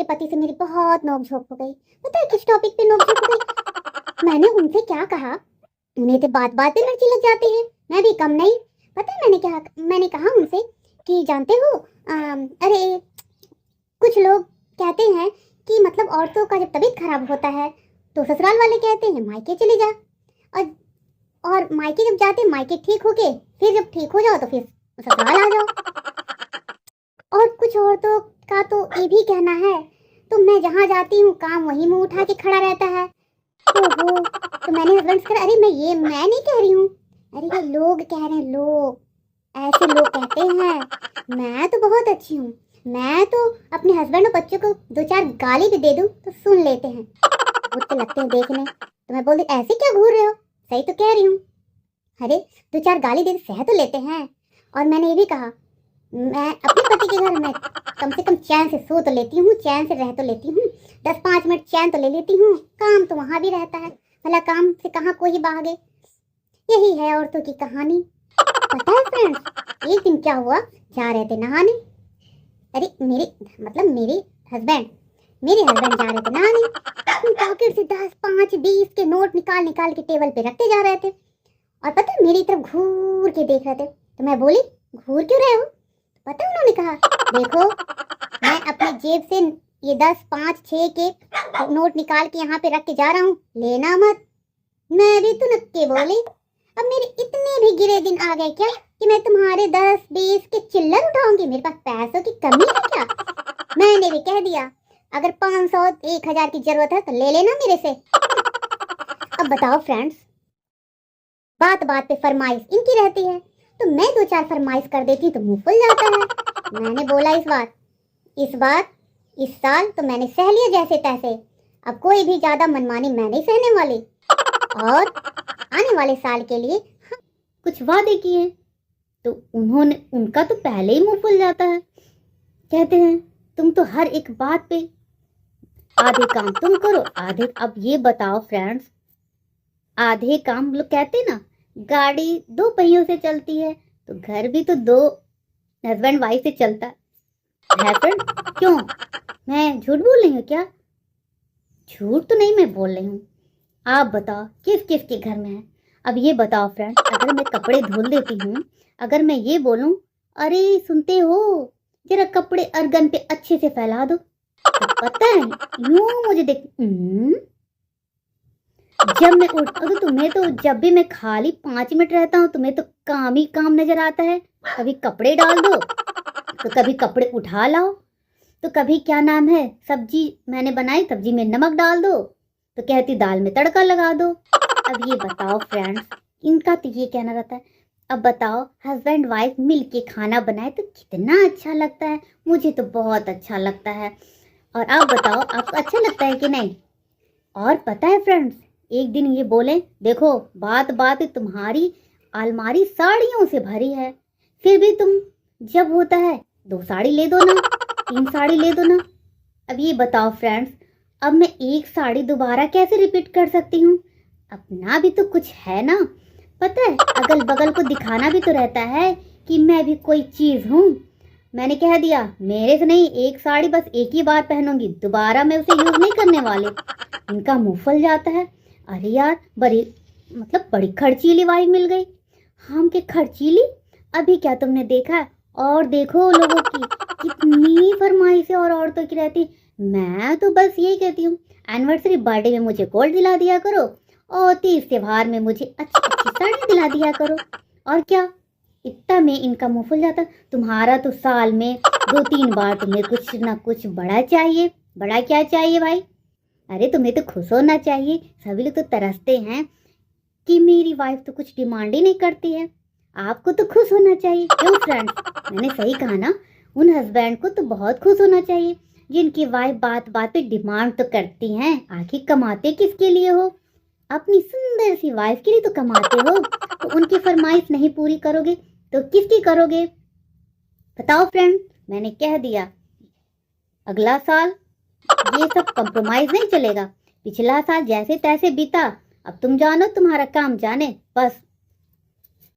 पति से मेरी बहुत नोकझोंक हो गई। पता है किस टॉपिक पे नोकझोंक हो गई? मैंने उनसे क्या कहा, उन्हें तो बात बात पे मिर्ची लग जाती है, मैं भी कम नहीं। पता है मैंने कहा उनसे कि जानते हो, अरे कुछ लोग कहते हैं कि मतलब औरतों का जब तबीयत खराब होता है तो ससुराल वाले कहते हैं मायके चले जा, और मायके जब जाते मायके ठीक हो के फिर जब ठीक हो जाओ तो फिर ससुराल आ जाओ। और कुछ औरतों का तो ये भी कहना है, तो मैं जहाँ जाती हूँ काम वहीं मुंह उठा के खड़ा रहता है। ओहो, तो मैंने हस्बैंड से कहा, अरे मैं नहीं कह रही हूँ, अरे ये लोग कह रहे हैं, लोग ऐसे लोग कहते हैं। मैं तो बहुत अच्छी हूँ, मैं तो अपने हस्बैंड और बच्चों को 2-4 गाली भी दे दूँ तो सुन लेते हैं, भूत तो लगते हैं देखने। तो मैं बोलती ऐसे क्या घूर रहे हो, सही तो कह रही हूँ। अरे 2-4 गाली दे सह तो लेते हैं। और मैंने ये भी कहा, मैं अपने पति के घर में कम से कम चैन से सो तो लेती हूँ, चैन से रह तो लेती हूँ, 10-5 मिनट चैन तो ले लेती हूँ, काम तो वहाँ भी रहता है, भला काम से कहाँ कोई भागे। यही है औरतों की कहानी। पता है फ्रेंड्स, एक दिन क्या हुआ, जा रहे थे नहाने, अरे मेरे हस्बैंड जा रहे थे नहाने, पॉकेट से 10, 5, 20 के नोट निकाल निकाल के टेबल पे रखते जा रहे थे, और पता है मेरी तरफ घूर के देख रहे थे। तो मैं बोली, घूर क्यों रहे हो? पता है उन्होंने कहा, देखो मैं अपनी जेब से ये 10, 5, 6 के नोट निकाल के यहाँ पे रख के जा रहा हूँ, लेना मत। मैं भी तो नक्के बोली, अब मेरे इतने भी गिरे दिन आ गए क्या कि मैं तुम्हारे 10, 20 के चिल्लर उठाऊंगी? मेरे पास पैसों की कमी है क्या? मैंने भी कह दिया, अगर 500, 1000 की जरूरत है तो ले लेना मेरे से। अब बताओ फ्रेंड्स, बात बात पे फरमाइश इनकी रहती है, तो मैं 2-4 फरमाइश कर देती तो मुंह फुल जाता है। मैंने बोला इस साल तो मैंने सह लिया जैसे तैसे, अब कोई भी ज्यादा मनमानी मैं नहीं सहने वाली, और आने वाले साल के लिए कुछ वादे किए तो उनका तो पहले ही मुंह फुल जाता है। कहते हैं तुम तो हर एक बात पे आधे काम तुम करो आधे। अब ये बताओ फ्रेंड्स, आधे काम लोग कहते ना, गाड़ी 2 पहियों से चलती है तो घर भी तो 2 हस्बैंड वाइफ से चलता है फ्रेंड। क्यों, मैं झूठ बोल रही हूँ क्या? झूठ तो नहीं मैं बोल रही हूँ। आप बताओ किस किस के घर में है? अब ये बताओ फ्रेंड, अगर मैं कपड़े धुल देती हूँ, अगर मैं ये बोलूं, अरे सुनते हो जरा कपड़े अर्गन पे अच्छे से फैला दो, तो पता है यूं मुझे देख, जब मैं उठता हूँ तो तुम्हें तो जब भी मैं खाली 5 मिनट रहता हूँ तुम्हें तो काम ही काम नजर आता है। कभी कपड़े डाल दो तो कभी कपड़े उठा लाओ, तो कभी क्या नाम है, सब्जी मैंने बनाई, सब्जी में नमक डाल दो तो कहती दाल में तड़का लगा दो। अब ये बताओ फ्रेंड्स, इनका तो ये कहना रहता है। अब बताओ हस्बैंड वाइफ मिल के खाना बनाए तो कितना अच्छा लगता है, मुझे तो बहुत अच्छा लगता है। और आप बताओ आपको अच्छा लगता है कि नहीं? और पता है फ्रेंड्स, एक दिन ये बोले, देखो बात बात तुम्हारी अलमारी साड़ियों से भरी है, फिर भी तुम जब होता है 2 साड़ी ले दो ना, 3 साड़ी ले दो ना। अब ये बताओ फ्रेंड्स, अब मैं एक साड़ी दोबारा कैसे रिपीट कर सकती हूँ? अपना भी तो कुछ है ना, पता है अगल बगल को दिखाना भी तो रहता है कि मैं भी कोई चीज हूँ। मैंने कह दिया मेरे से नहीं, एक साड़ी बस एक ही बार पहनूंगी, दोबारा मैं उसे यूज नहीं करने वाली। इनका मुंह फल जाता है, अरे यार बड़ी खर्चीली वाइफ मिल गई। हम के खर्चीली, अभी क्या तुमने देखा? और देखो लोगों की कितनी फरमाइशें और औरतों की रहती। मैं तो बस यही कहती हूँ, एनिवर्सरी बर्थडे में मुझे गोल्ड दिला दिया करो, और 30 त्योहार में मुझे अच्छी अच्छी साड़ी दिला दिया करो। और क्या, इतना में इनका मुंह फुल जाता। तुम्हारा तो साल में 2-3 बार तुम्हें कुछ ना कुछ बड़ा चाहिए। बड़ा क्या चाहिए भाई? अरे तुम्हें तो खुश होना चाहिए। सभी लोग तो तरसते हैं कि मेरी वाइफ तो कुछ डिमांड ही नहीं करती है, आपको तो खुश होना चाहिए। क्यों फ्रेंड्स, मैंने सही कहा ना? उन हस्बैंड को तो बहुत खुश होना चाहिए जिनकी वाइफ बात बात पे डिमांड तो करती हैं। आखिर कमाते किसके लिए हो? अपनी सुंदर सी वाइफ के लिए तो कमाते हो, तो उनकी फरमाइश नहीं पूरी करोगे तो किसकी करोगे? बताओ फ्रेंड, मैंने कह दिया अगला साल ये सब कंप्रोमाइज नहीं चलेगा। पिछला साल जैसे तैसे बीता, अब तुम जानो तुम्हारा काम जाने, बस